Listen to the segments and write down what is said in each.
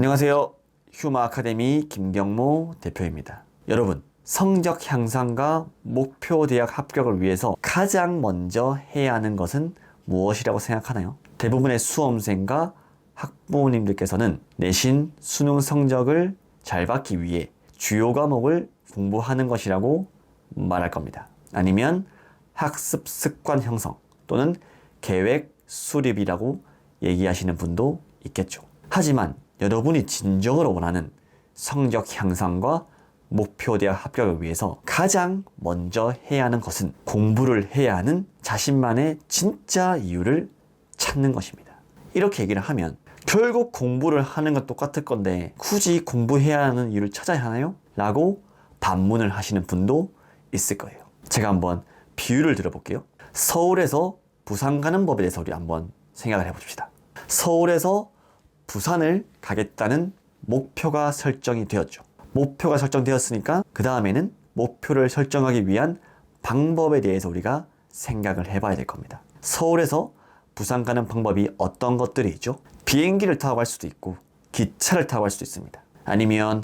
안녕하세요. 휴마 아카데미 김경모 대표입니다. 여러분, 성적 향상과 목표 대학 합격을 위해서 가장 먼저 해야 하는 것은 무엇이라고 생각하나요? 대부분의 수험생과 학부모님들께서는 내신 수능 성적을 잘 받기 위해 주요 과목을 공부하는 것이라고 말할 겁니다. 아니면 학습 습관 형성 또는 계획 수립이라고 얘기하시는 분도 있겠죠. 하지만 여러분이 진정으로 원하는 성적 향상과 목표 대학 합격을 위해서 가장 먼저 해야 하는 것은 공부를 해야 하는 자신만의 진짜 이유를 찾는 것입니다. 이렇게 얘기를 하면 결국 공부를 하는 건 똑같을 건데 굳이 공부해야 하는 이유를 찾아야 하나요? 라고 반문을 하시는 분도 있을 거예요. 제가 한번 비유를 들어볼게요. 서울에서 부산 가는 법에 대해서 우리 한번 생각을 해봅시다. 서울에서 부산을 가겠다는 목표가 설정이 되었죠. 목표가 설정되었으니까 그 다음에는 목표를 설정하기 위한 방법에 대해서 우리가 생각을 해봐야 될 겁니다. 서울에서 부산 가는 방법이 어떤 것들이 있죠? 비행기를 타고 갈 수도 있고 기차를 타고 갈 수도 있습니다. 아니면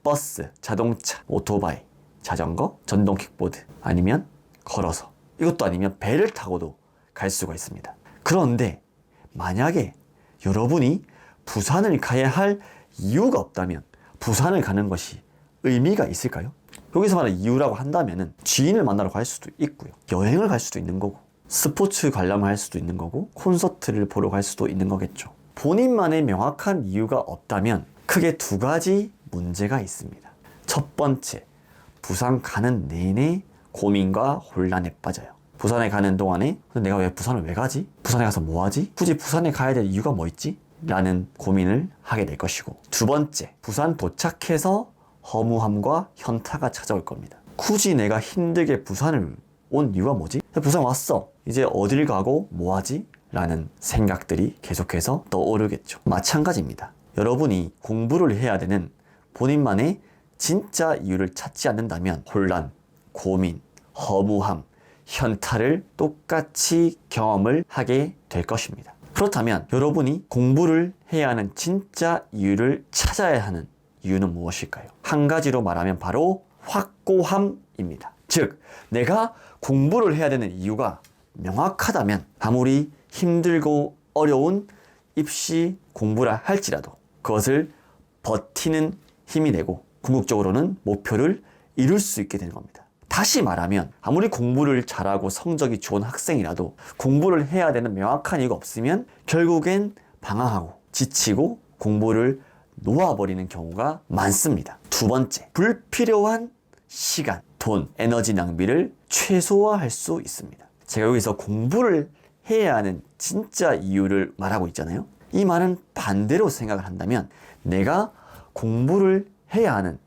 버스, 자동차, 오토바이, 자전거, 전동 킥보드, 아니면 걸어서, 이것도 아니면 배를 타고도 갈 수가 있습니다. 그런데 만약에 여러분이 부산을 가야 할 이유가 없다면 부산을 가는 것이 의미가 있을까요? 여기서 말하는 이유라고 한다면 지인을 만나러 갈 수도 있고요, 여행을 갈 수도 있는 거고, 스포츠 관람을 할 수도 있는 거고, 콘서트를 보러 갈 수도 있는 거겠죠. 본인만의 명확한 이유가 없다면 크게 두 가지 문제가 있습니다. 첫 번째, 부산 가는 내내 고민과 혼란에 빠져요. 부산에 가는 동안에 내가 왜 부산을 왜 가지? 부산에 가서 뭐 하지? 굳이 부산에 가야 될 이유가 뭐 있지? 라는 고민을 하게 될 것이고, 두 번째, 부산 도착해서 허무함과 현타가 찾아올 겁니다. 굳이 내가 힘들게 부산을 온 이유가 뭐지? 부산 왔어. 이제 어딜 가고 뭐 하지? 라는 생각들이 계속해서 떠오르겠죠. 마찬가지입니다. 여러분이 공부를 해야 되는 본인만의 진짜 이유를 찾지 않는다면 혼란, 고민, 허무함, 현타를 똑같이 경험을 하게 될 것입니다. 그렇다면 여러분이 공부를 해야 하는 진짜 이유를 찾아야 하는 이유는 무엇일까요? 한 가지로 말하면 바로 확고함입니다. 즉, 내가 공부를 해야 되는 이유가 명확하다면 아무리 힘들고 어려운 입시 공부라 할지라도 그것을 버티는 힘이 되고 궁극적으로는 목표를 이룰 수 있게 되는 겁니다. 다시 말하면 아무리 공부를 잘하고 성적이 좋은 학생이라도 공부를 해야 되는 명확한 이유가 없으면 결국엔 방황하고 지치고 공부를 놓아버리는 경우가 많습니다. 두 번째, 불필요한 시간, 돈, 에너지 낭비를 최소화할 수 있습니다. 제가 여기서 공부를 해야 하는 진짜 이유를 말하고 있잖아요. 이 말은 반대로 생각을 한다면 내가 공부를 해야 하는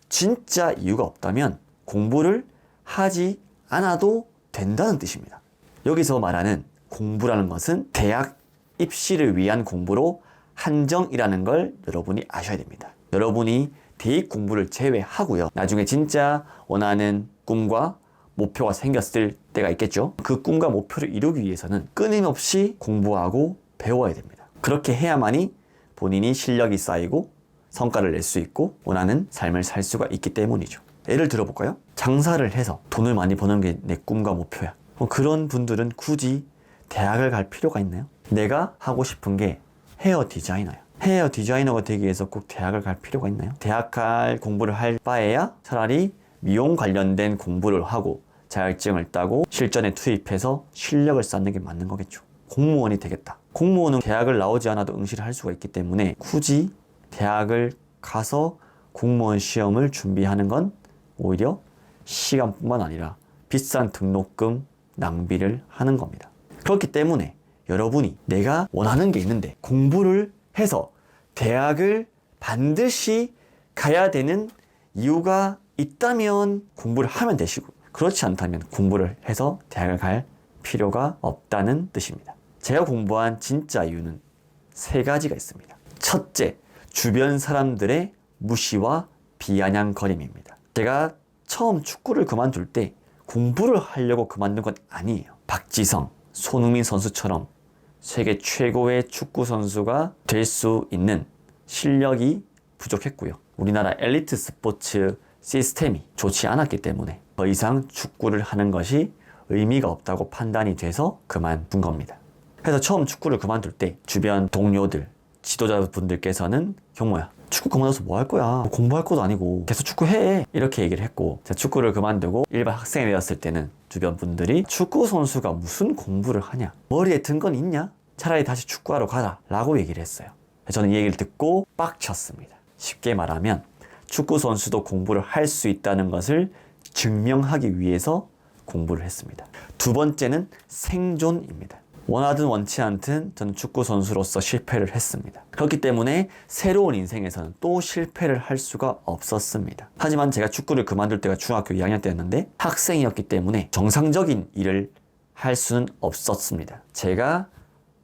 진짜 이유가 없다면 공부를 하지 않아도 된다는 뜻입니다. 여기서 말하는 공부라는 것은 대학 입시를 위한 공부로 한정이라는 걸 여러분이 아셔야 됩니다. 여러분이 대입 공부를 제외하고요, 나중에 진짜 원하는 꿈과 목표가 생겼을 때가 있겠죠. 그 꿈과 목표를 이루기 위해서는 끊임없이 공부하고 배워야 됩니다. 그렇게 해야만이 본인이 실력이 쌓이고 성과를 낼 수 있고 원하는 삶을 살 수가 있기 때문이죠. 예를 들어볼까요? 장사를 해서 돈을 많이 버는 게 내 꿈과 목표야. 그런 분들은 굳이 대학을 갈 필요가 있나요? 내가 하고 싶은 게 헤어 디자이너야. 헤어 디자이너가 되기 위해서 꼭 대학을 갈 필요가 있나요? 대학 갈 공부를 할 바에야 차라리 미용 관련된 공부를 하고 자격증을 따고 실전에 투입해서 실력을 쌓는 게 맞는 거겠죠. 공무원이 되겠다. 공무원은 대학을 나오지 않아도 응시를 할 수가 있기 때문에 굳이 대학을 가서 공무원 시험을 준비하는 건 오히려 시간뿐만 아니라 비싼 등록금 낭비를 하는 겁니다. 그렇기 때문에 여러분이 내가 원하는 게 있는데 공부를 해서 대학을 반드시 가야 되는 이유가 있다면 공부를 하면 되시고, 그렇지 않다면 공부를 해서 대학을 갈 필요가 없다는 뜻입니다. 제가 공부한 진짜 이유는 세 가지가 있습니다. 첫째, 주변 사람들의 무시와 비아냥거림입니다. 제가 처음 축구를 그만둘 때 공부를 하려고 그만둔 건 아니에요. 박지성, 손흥민 선수처럼 세계 최고의 축구 선수가 될 수 있는 실력이 부족했고요. 우리나라 엘리트 스포츠 시스템이 좋지 않았기 때문에 더 이상 축구를 하는 것이 의미가 없다고 판단이 돼서 그만둔 겁니다. 그래서 처음 축구를 그만둘 때 주변 동료들, 지도자분들께서는 경모야, 축구 그만둬서 뭐 할 거야? 뭐 공부할 것도 아니고 계속 축구해. 이렇게 얘기를 했고, 제가 축구를 그만두고 일반 학생이 되었을 때는 주변 분들이 축구 선수가 무슨 공부를 하냐? 머리에 든 건 있냐? 차라리 다시 축구하러 가라 라고 얘기를 했어요. 저는 이 얘기를 듣고 빡쳤습니다. 쉽게 말하면 축구 선수도 공부를 할 수 있다는 것을 증명하기 위해서 공부를 했습니다. 두 번째는 생존입니다. 원하든 원치 않든 저는 축구 선수로서 실패를 했습니다. 그렇기 때문에 새로운 인생에서는 또 실패를 할 수가 없었습니다. 하지만 제가 축구를 그만둘 때가 중학교 2학년 때였는데 학생이었기 때문에 정상적인 일을 할 수는 없었습니다. 제가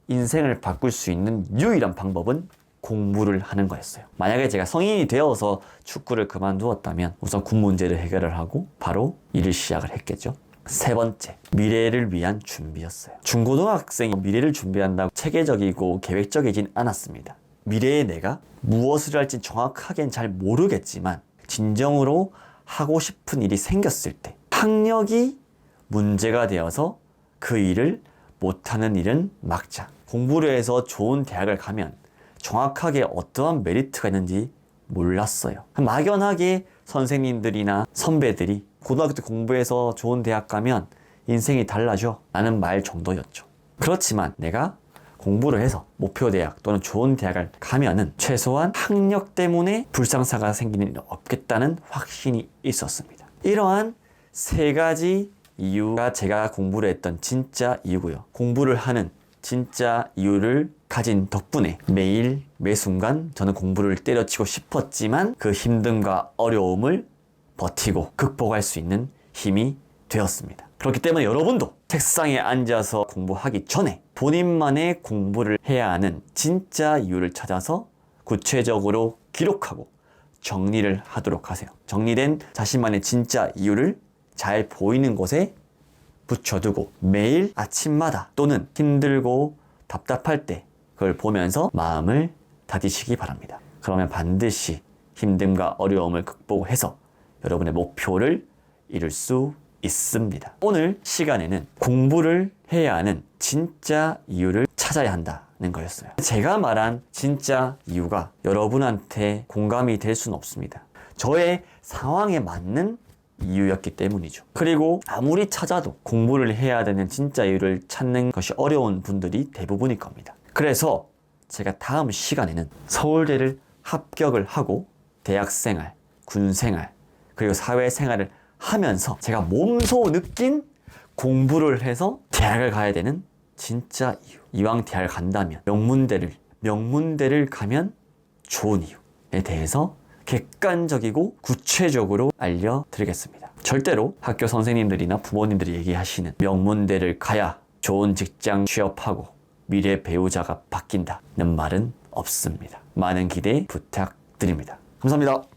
인생을 바꿀 수 있는 유일한 방법은 공부를 하는 거였어요. 만약에 제가 성인이 되어서 축구를 그만두었다면 우선 군 문제를 해결을 하고 바로 일을 시작을 했겠죠. 세 번째, 미래를 위한 준비였어요. 중고등학생이 미래를 준비한다고 체계적이고 계획적이진 않았습니다. 미래의 내가 무엇을 할지 정확하게는 잘 모르겠지만 진정으로 하고 싶은 일이 생겼을 때 학력이 문제가 되어서 그 일을 못하는 일은 막자. 공부를 해서 좋은 대학을 가면 정확하게 어떠한 메리트가 있는지 몰랐어요. 막연하게 선생님들이나 선배들이 고등학교 때 공부해서 좋은 대학 가면 인생이 달라져 라는 말 정도였죠. 그렇지만 내가 공부를 해서 목표 대학 또는 좋은 대학을 가면은 최소한 학력 때문에 불상사가 생기는 일은 없겠다는 확신이 있었습니다. 이러한 세 가지 이유가 제가 공부를 했던 진짜 이유고요. 공부를 하는 진짜 이유를 가진 덕분에 매일 매 순간 저는 공부를 때려치고 싶었지만 그 힘듦과 어려움을 버티고 극복할 수 있는 힘이 되었습니다. 그렇기 때문에 여러분도 책상에 앉아서 공부하기 전에 본인만의 공부를 해야 하는 진짜 이유를 찾아서 구체적으로 기록하고 정리를 하도록 하세요. 정리된 자신만의 진짜 이유를 잘 보이는 곳에 붙여두고 매일 아침마다 또는 힘들고 답답할 때 그걸 보면서 마음을 다지시기 바랍니다. 그러면 반드시 힘듦과 어려움을 극복해서 여러분의 목표를 이룰 수 있습니다. 오늘 시간에는 공부를 해야 하는 진짜 이유를 찾아야 한다는 거였어요. 제가 말한 진짜 이유가 여러분한테 공감이 될 수는 없습니다. 저의 상황에 맞는 이유였기 때문이죠. 그리고 아무리 찾아도 공부를 해야 되는 진짜 이유를 찾는 것이 어려운 분들이 대부분일 겁니다. 그래서 제가 다음 시간에는 서울대를 합격을 하고 대학생활, 군생활, 그리고 사회생활을 하면서 제가 몸소 느낀 공부를 해서 대학을 가야 되는 진짜 이유. 이왕 대학을 간다면 명문대를 가면 좋은 이유에 대해서 객관적이고 구체적으로 알려드리겠습니다. 절대로 학교 선생님들이나 부모님들이 얘기하시는 명문대를 가야 좋은 직장 취업하고 미래 배우자가 바뀐다는 말은 없습니다. 많은 기대 부탁드립니다. 감사합니다.